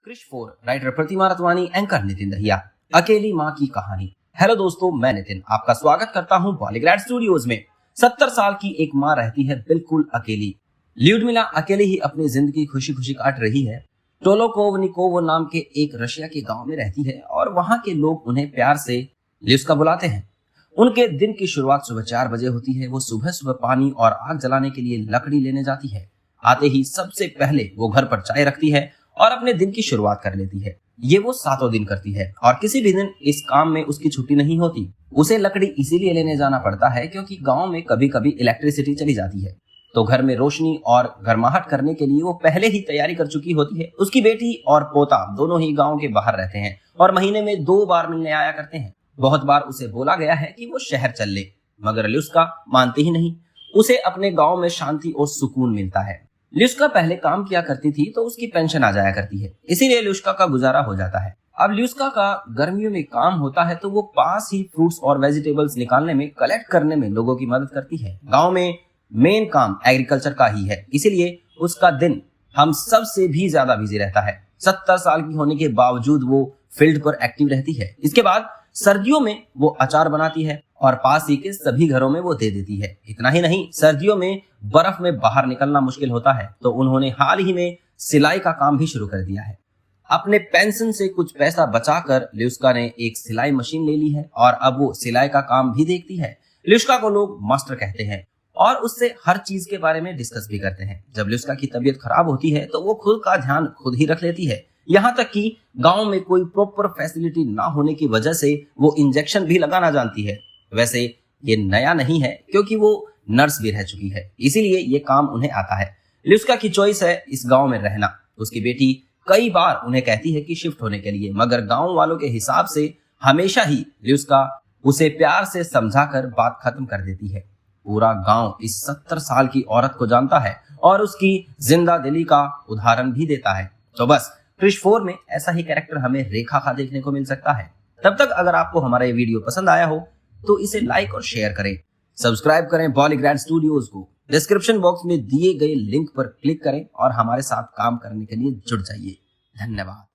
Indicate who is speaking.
Speaker 1: Krrish 4 writer प्रतिमा रतवानी, anchor Nitin Dahiya. अकेली माँ की कहानी। हेलो दोस्तों, मैं नितिन आपका स्वागत करता हूँ बॉलीग्रैड स्टूडियोज में। 70 साल की एक माँ रहती है बिल्कुल अकेली। ल्यूडमिला अकेली ही अपनी जिंदगी खुशी खुशी काट रही है। टोलोकोवनिकोवो नाम के एक रशिया के गांव में रहती है और वहां के लोग उन्हें प्यार से ल्यूस्का बुलाते हैं। उनके दिन की शुरुआत सुबह 4 बजे होती है। वो सुबह सुबह पानी और आग जलाने के लिए लकड़ी लेने जाती है। आते ही सबसे पहले वो घर पर चाय रखती है और अपने दिन की शुरुआत कर लेती है। ये वो 7 दिन करती है और किसी भी दिन इस काम में उसकी छुट्टी नहीं होती। उसे लकड़ी इसीलिए लेने जाना पड़ता है क्योंकि गांव में कभी कभी इलेक्ट्रिसिटी चली जाती है, तो घर में रोशनी और गर्माहट करने के लिए वो पहले ही तैयारी कर चुकी होती है। उसकी बेटी और पोता दोनों ही गांव के बाहर रहते हैं और महीने में 2 बार मिलने आया करते हैं। बहुत बार उसे बोला गया है कि वो शहर चल ले, मगर ल्यूस्का मानती ही नहीं। उसे अपने गांव में शांति और सुकून मिलता है। ल्यूस्का पहले काम किया करती थी तो उसकी पेंशन आ जाया करती है, इसीलिए ल्यूस्का का गुजारा हो जाता है। अब ल्यूस्का का गर्मियों में काम होता है तो वो पास ही फ्रूट्स और वेजिटेबल्स निकालने में, कलेक्ट करने में लोगों की मदद करती है। गांव में मेन काम एग्रीकल्चर का ही है, इसीलिए उसका दिन हम सब से भी ज्यादा बिजी रहता है। 70 साल की होने के बावजूद वो फील्ड पर एक्टिव रहती है। इसके बाद सर्दियों में वो अचार बनाती है और पास ही के सभी घरों में वो दे देती है। इतना ही नहीं, सर्दियों में बर्फ में बाहर निकलना मुश्किल होता है तो उन्होंने हाल ही में सिलाई का काम भी शुरू कर दिया है। अपने पेंशन से कुछ पैसा बचाकर ल्यूस्का ने एक सिलाई मशीन ले ली है और अब वो सिलाई का काम भी देखती है। ल्यूस्का को लोग मास्टर कहते हैं और उससे हर चीज के बारे में डिस्कस भी करते हैं। जब ल्यूस्का की तबीयत खराब होती है तो वो खुद का ध्यान खुद ही रख लेती है। यहाँ तक कि गांव में कोई प्रॉपर फैसिलिटी ना होने की वजह से वो इंजेक्शन भी लगाना जानती है। वैसे ये नया नहीं है क्योंकि वो नर्स भी रह चुकी है, इसीलिए ये काम उन्हें आता है। ल्यूस्का की चॉइस है इस गांव में रहना। उसकी बेटी कई बार उन्हें कहती है कि शिफ्ट होने के लिए, मगर गांव वालों के हिसाब से हमेशा ही ल्यूस्का उसे प्यार से समझाकर बात खत्म कर देती है। पूरा गांव इस 70 साल की औरत को जानता है और उसकी जिंदा दिली का उदाहरण भी देता है। तो बस क्रिश 4 में ऐसा ही कैरेक्टर हमें रेखा का देखने को मिल सकता है। तब तक अगर आपको हमारा ये वीडियो पसंद आया हो तो इसे लाइक और शेयर करें। सब्सक्राइब करें बॉलीग्रैड स्टूडियोज को। डिस्क्रिप्शन बॉक्स में दिए गए लिंक पर क्लिक करें और हमारे साथ काम करने के लिए जुड़ जाइए। धन्यवाद।